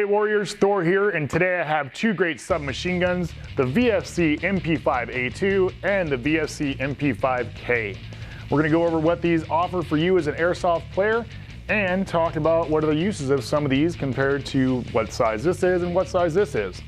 right, Warriors, Thor here, and today I have two great submachine guns, the VFC Mp5 A2 and the VFC Mp5K. We're going to go over what these offer for you as an airsoft player and talk about what are the uses of some of these compared to what size this is and what size this is.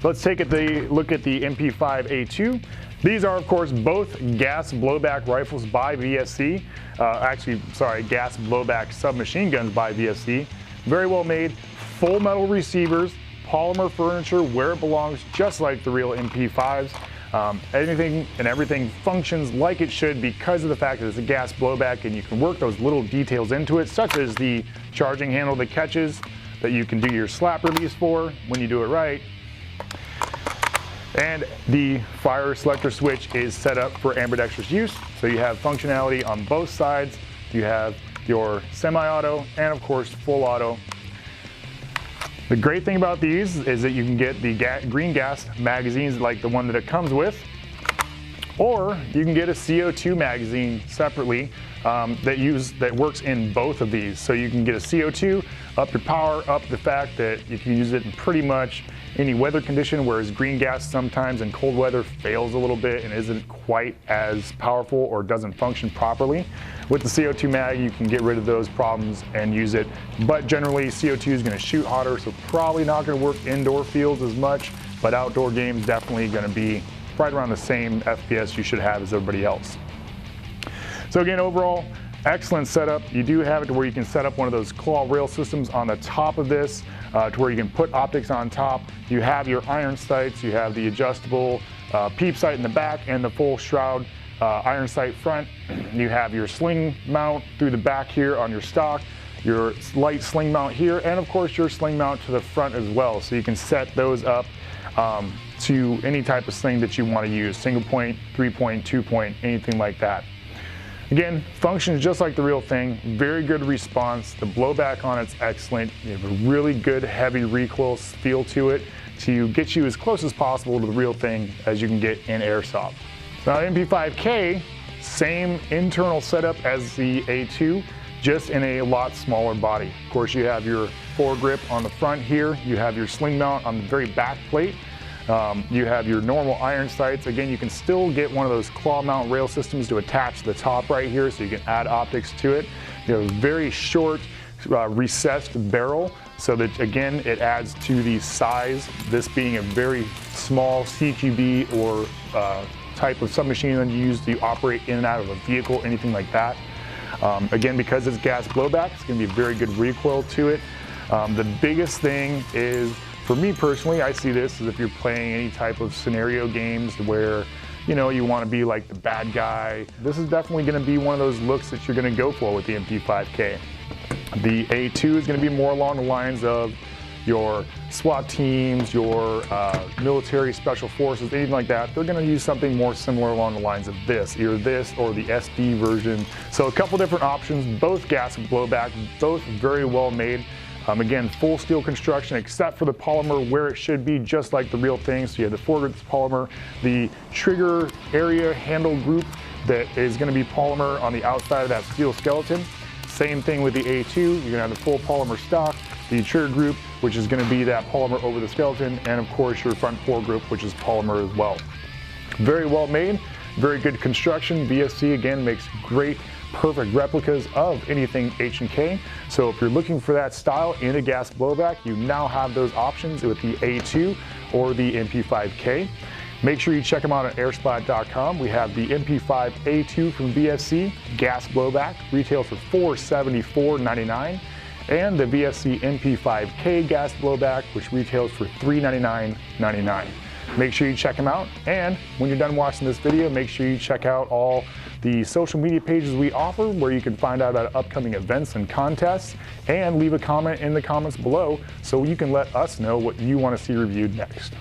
Let's take a look at the Mp5 A2. These are, of course, both gas blowback rifles by VFC. Gas blowback submachine guns by VFC. Very well made. Full metal receivers, polymer furniture where it belongs, just like the real MP5s. Anything and everything functions like it should because of the fact that it's a gas blowback, and you can work those little details into it, such as the charging handle that catches, that you can do your slap release for when you do it right. And the fire selector switch is set up for ambidextrous use, so you have functionality on both sides. You have your semi-auto and, of course, full auto. The great thing about these is that you can get the green gas magazines like the one that it comes with, or you can get a CO2 magazine separately that works in both of these. So you can get a CO2, up your power, up the fact that you can use it in pretty much any weather condition, whereas green gas sometimes in cold weather fails a little bit and isn't quite as powerful or doesn't function properly. With the CO2 mag, you can get rid of those problems and use it, but generally CO2 is going to shoot hotter, so probably not going to work indoor fields as much, but outdoor games definitely going to be right around the same FPS you should have as everybody else. So again, overall, excellent setup. You do have it to where you can set up one of those claw rail systems on the top of this to where you can put optics on top. You have your iron sights, you have the adjustable peep sight in the back and the full shroud iron sight front. You have your sling mount through the back here on your stock, your light sling mount here, and of course your sling mount to the front as well. So you can set those up to any type of sling that you want to use, single point, 3-point, 2-point, anything like that. Again, functions just like the real thing, very good response. The blowback on it's excellent. You have a really good heavy recoil feel to it to get you as close as possible to the real thing as you can get in airsoft. Now MP5K, same internal setup as the A2, just in a lot smaller body. Of course, you have your foregrip on the front here, you have your sling mount on the very back plate, you have your normal iron sights. Again, you can still get one of those claw mount rail systems to attach to the top right here, so you can add optics to it. You have a very short recessed barrel, so that again it adds to the size, this being a very small CQB or type of submachine gun you use to operate in and out of a vehicle, anything like that. Again, because it's gas blowback, it's going to be a very good recoil to it. The biggest thing is, for me personally, I see this as if you're playing any type of scenario games where, you know, you want to be like the bad guy. This is definitely going to be one of those looks that you're going to go for with the MP5K. The A2 is going to be more along the lines of your SWAT teams, your military special forces, anything like that. They're going to use something more similar along the lines of this, either this or the SD version. So a couple different options, both gas blowback, both very well made. Again, full steel construction except for the polymer where it should be, just like the real thing. So you have the foregrip polymer, the trigger area handle group that is going to be polymer on the outside of that steel skeleton. Same thing with the A2, you're going to have the full polymer stock, the trigger group, which is going to be that polymer over the skeleton, and of course your front foregrip, which is polymer as well. Very well made, very good construction. VFC again makes great, perfect replicas of anything H&K. So if you're looking for that style in a gas blowback, you now have those options with the A2 or the Mp5K. Make sure you check them out at AirSplat.com. We have the Mp5 A2 from VFC, gas blowback, retails for $474.99, and the VFC Mp5K gas blowback, which retails for $399.99. Make sure you check them out, and when you're done watching this video, make sure you check out all the social media pages we offer, where you can find out about upcoming events and contests, and leave a comment in the comments below so you can let us know what you want to see reviewed next.